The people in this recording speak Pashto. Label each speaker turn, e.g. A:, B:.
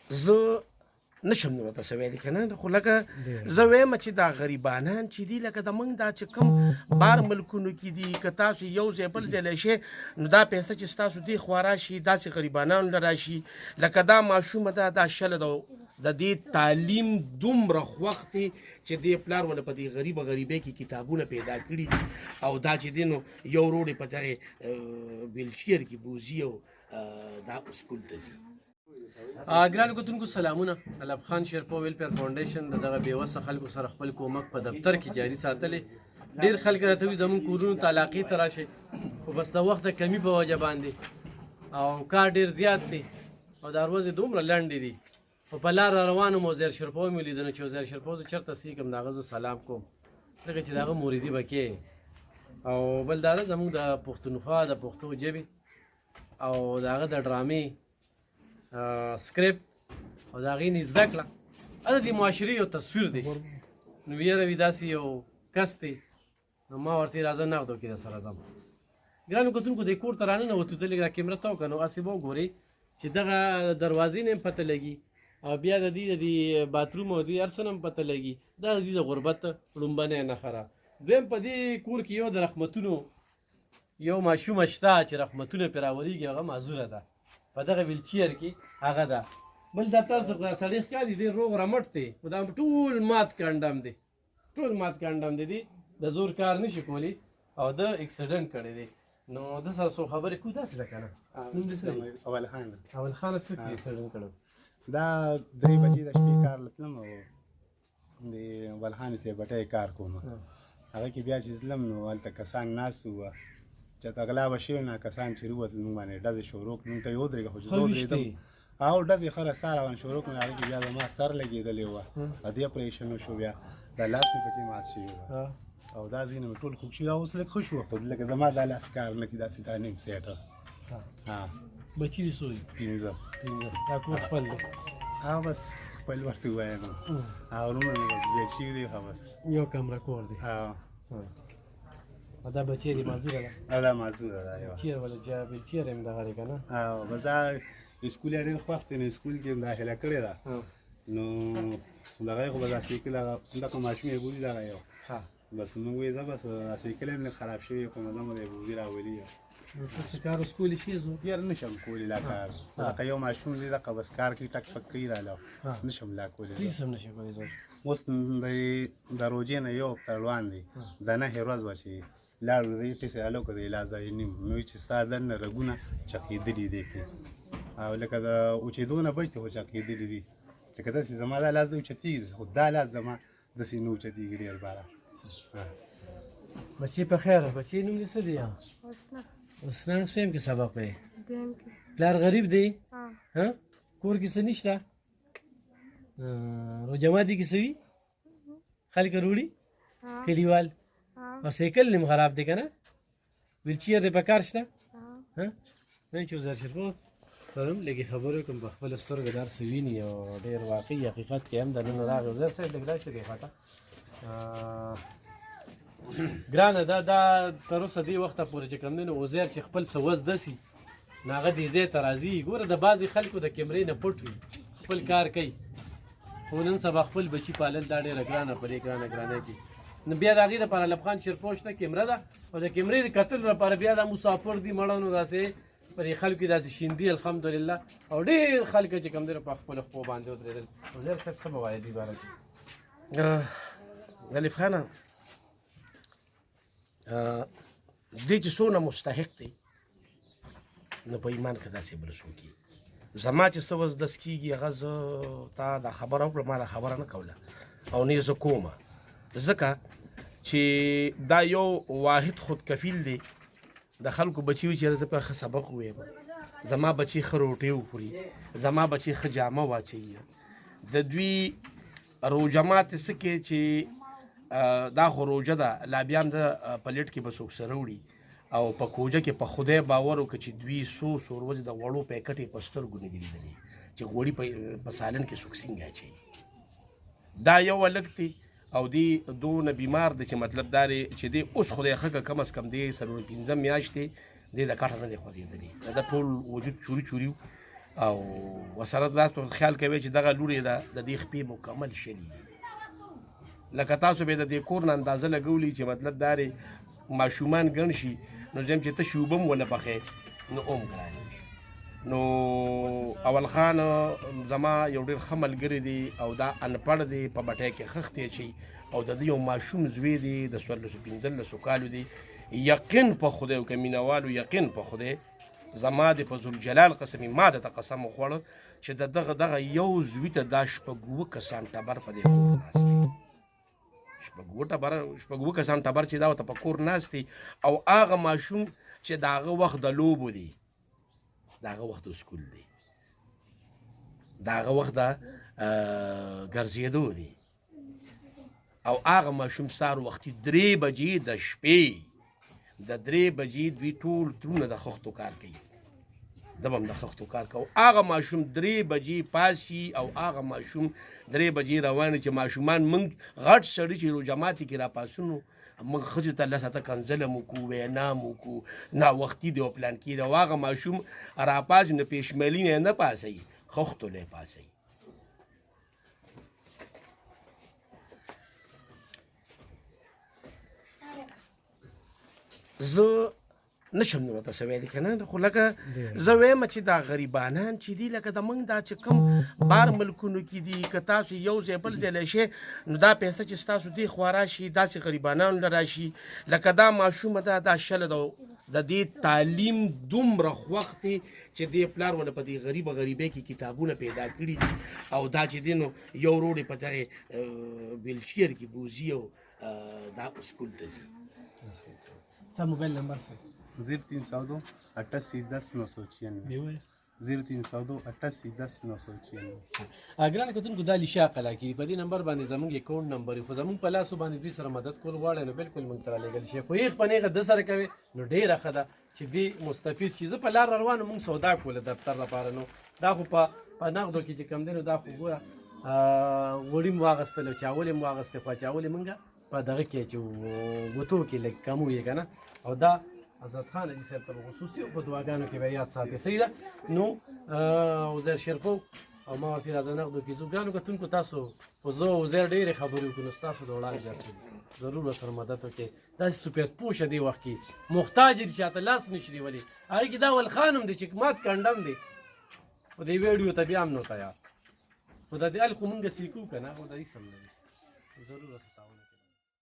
A: زه نشم نو ته سوي دي کنه خو لکه زه وایم چې دا غریبانان چې دي لکه د موږ دا چې کم بار ملکونو کې دي که تاسو یو ځای بل ځای لشي نو دا پیسې چې تاسو دی خورا شي داسې غریبانان لراشي لکه دا ماشومه دا شل د دې تعلیم دومره وخت چې دې پلار ول په دې غریبه کې کتابونه پیدا کړي دي او دا چې دینو یو روډ په دغه ویلچیر کې بوزي او دا سکول ته ځي.
B: ګرانو کتونکو سلامونه. علب خان شیرپو ویلفیر فاونډیشن دغه بېوسه خلکو سره خپل کومک په دفتر کې جاري ساتلی. ډېر خلک راته وي زموږ کورونو ته علاقې ته راشئ خو بس د وخت د کمي په وجه باندې او کار ډېر زیات دی او دا ورځې دومره لنډې دي خو په لار روان وم او زیر شیرپو مې ولیدنه چې زیر شیرپو زه چېرته سیږم د هغه زه سلام کوم ځکه چې د هغه موریدي به کې او بل دا ده زموږ د پښتونخوا د پښتو ژبې او د هغه د ډرامې سکریپټ او د هغې نه زده کړه دا د معاشرې یو تصویر دی نو ویره وي داسې یو کس دی نو ما ورته راځه نغدو کې در سره ځم. ګرانو کتونکو دې کور ته راننوتو ته لږ را کیمره تاو کړه نو هسې به وګورئ چې دغه دروازې نه هم پته لګي او بیا د دې د باتروم او دې هر څه نه هم پته لګي دا د دې د غربت لومبنی نښه. دویم په دې کور کې یو د رحمتونو یو ماشومه شته چې رحمتونه پرې راوریږي هغه معذوره ده په دغه ویلچیر کې هغه ده. بل دا تاسو سړی ښکاري ډېر روغ رمټ دی خو دا ټول مات کنډم دی ټول مات کنډم دی د زور کار نشي کولی او د اکسیډنټ کړی دی نو د سره څو خبرې کوو داسې ده که نه نوم دې څه دی؟
C: اول خان
B: څه کې اکسیډنټ کړی
C: دا 3 بجې د شپې کار لتلم او د اول خان سره بټۍ کار کوم هغه کې بیا چې ځلم نو هلته کسان ناست وو چې غلا به شوي نه کسان چې راوتل موږ باندې ډزې شروع کړو موږ ته یې ودرېږه خو چې زه ودرېدم او ډزې ښه رسا روان شروع کړو هغې کې بیا زما سر لګېدلی وه دې اپریشن وشو بیا دا لاس مې پکې مات شوي وه او دا ځینې مې ټول خوږ شوي دا اوس لږ ښه شوه خو لکه زما دا لاس کار نه کړي داسې دا نیم سیټه
B: بچي دې څو دي؟
C: 15
B: دا کور خپل دی؟
C: بس خپل ورته ووایم او وروڼه مې بس بیل شوي دي ښه بس
B: یو کمره کور دی دا بچی دی معذوره ده؟
C: دا معذوره ده یوه
B: چیرې ولې چیرې هم دغه دی که نه؟
C: بس دا سکول یې ډېر خوښ دی نو سکول کې هم داخله کړې ده نو دغه یې خو به دا سایکل هغه دغه ماشوم یې بولي دغه یو بس موږ وایي زه بس سایکل یې مې خراب شوی خو مزه مو د بوزي راولي
B: تاسو کار اوس کولی شئ زه
C: بیا نشم کولی دا کار دغه یو ماشوم دی دغه بس کار کوي ټک پک کوي راله نشم لا کولی
B: هېڅ هم نشئ کولی زه
C: اوس د روژې نه یو هفته روان دی د نهې ورځ وه چې لاړو د ټیسې رالو که د علاج ځای نیم نو چې ستا دننه رګونه چقېدلي دی کې او لکه د اوچېدو نه بچ دی خو چقېدلي دي لکه داسې زما دا لاس د اوچتېږي خو دا لاس زما داسې نه اوچتېږي ډېر باره.
B: بچې په خیر بچې نوم دې څه دی؟ حسنه څویم کې سبق وایي؟ پلار غریب دی؟ کور کې څه نشته؟ روژه ماتي کې څه وي؟ خلک روړي کلیوال او سایکل نیم خراب دی که نه؟ ویلچیر دی په کار شته؟ وایم چې زر شرفو سره هم لږې خبرې وکړم په خپله سترګه دا هر څه ویني او ډېر واقعي حقیقت کې هم دننه راغی زر صاحب لږ راشي دې خواته ګرانه دا تر اوسه دې وخته پورې چې کوم دی نو عزیر چې خپل څه وزده سي نو هغه دې ځای ته راځي ګوره د بعضې خلکو د کیمرې نه پټ وي خپل کار کوي خو نن سبا خپل بچي پالل دا ډېره ګرانه په دې ګرانه کې نو بیا د هغې دپاره علب خان شیرپو شته کیمره ده او د کیمرې د کتلو لپاره بیا دا مسافر دي مړه نو داسې پر دې خلکو داسې شیندي الحمدلله او ډېر خلک چې کوم دی په خپلو خپو باندې ودرېدل وزیر صاحب څه به وایې دې باره کې؟
A: علب خانه دې چې څونه مستحق دی نو په ایمان کې داسې بل څوک زما چې څه وزدس کېږي هغه زه تا دا خبره وکړه ما دا خبره نه کوله او نه یې زه کومه ځکه چې دا یو واحد خود کفیل دی د خلکو بچي وي چې زه په ښه سبق ووایم زما بچي ښه روټۍ وخوري زما بچي ښه جامه واچوي د دوی روژه ماتې څه کې چې دا خو روژه ده لا بیا هم د پلیټ کې به څوک سره وړي او په کوجه کې په خدای باور وکړه چې دوی څو ورځې د غوړو پیکټ یې په سترګو نه دي لیدلي چې غوړي په سالن کې څوک څنګه اچوي دا یو هلک دی او دی دونه بیمار دی چې مطلب دا دی چې دی اوس خدای ښه که کم از کم دی 15 میاشتې دی د کټه نه دی خوځېدلی د ټول وجود چوري چوري او وسره تاسو خیال کوي چې دغه لوري د دې خپې مکمل شلی لکه تاسو به د دې کور نه اندازه لګولي چې مطلب دا دی ماشومان ګڼ شي نو زم چې ته شوبه هم ونه پخې نو اوم ګرانې نو اول خان زما یو ډېر ښه ملګری دی او دا انپړ دی په بټۍ کې خښتی شي او د دې یو ماشوم زوی دی د 14-15 کالو دی یقین په خدای او که مینهوالو یقین په خدای زما د په ذوالجلال قسمي ما درته قسم وخوړه چې د دغه یو زوی ته دا شپږ کسان ټبر په دې کور ناست دی شپږ کسان ټبر چې دا ورته په کور ناست دی او هغه ماشوم چې د هغه وخت د لوبو دی د هغه وخت د سکول دی د هغه وخت د ګرځېدو دی او هغه ماشوم سهار وختي 3 بجې د شپې د 3 بجې دوی ټول ترونه د خښتو کار کوي د به هم د خښتو کار کوو هغه ماشوم 3 بجې پاسي او هغه ماشوم 3 بجې روان چې ماشومان موږ غټ سړي چې رو جماعتې کې راپاسونو موږ ښځې ته لس اته کنځله مو کوو وینا مو کوو ناوختي دی او پلان کې دی او هغه ماشوم راپاسي نو پېشملي نه پاسوي خښتو لی پاسوي زه نشم نو ته سوي دي کنه خو لکه زه وایم چې دا غریبانان چې دي لکه د موږ دا چې کم بار ملکونو کې دي که تاسو یو ځای بل ځای لشئ نو دا پیسه چې ستاسو دې خوا راشي داسې غریبانانو له راشي لکه دا ماشومه ده دا شله د دې تعلیم دومره خوښ دی چې دې پلار ونه په دې غریبۍ کې کتابونه پیدا کړي دي او دا چې دی نو یو روډ یې په دغې ویلچیر کې بوځي او دا سکول ته ځي
B: ستا موبایل نمبر څه
C: 0302 88 10 996 0302 88 10 996
B: ګران کتونکو دا لیشا قلا کې په دې نمبر باندې زموږ اکاونټ نمبر خو زموږ په لاسو باندې دوی سره مدد کول غواړي نو بالکل موږ ته رالیږل شي خو یې خپنې د سره کوي نو ډېره ښه ده چې دې مستفید شي زه په لار روانو موږ سودا کوله دفتر لپاره نو دا خو په نغدو کې چې کم دی نو دا خو ګوره غوړي مو واغېستل او چاول یې مو واغېستې خو چاول یې مونږ په دغه کې چې ګوتو کې لږ کم وي که نه او دا حضرت خان علي صاحب ته خصوصي په دعاګانو کې به یاد ساتي صحیح ده نو عزیر شیرپو او ما ورته راځه نغدو کې ځو ګرانو کتونکو تاسو خو زه عزیر ډېرې خبرې وکړو نو ستاسو د وړاندې درسي ضرور ورسره مدد وکړئ داسې سپید پوشه دې وخت کې محتاج دي چې اته لاس نشي نیولی هغې کې دا ول خان هم دی چې مات کنډم دی خو دې ویډیو ته بیا هم نو تیار خو دا دې خو مونږ سیکو که نه خو دا هېڅ هم نه دي ضرور ورسره تعاون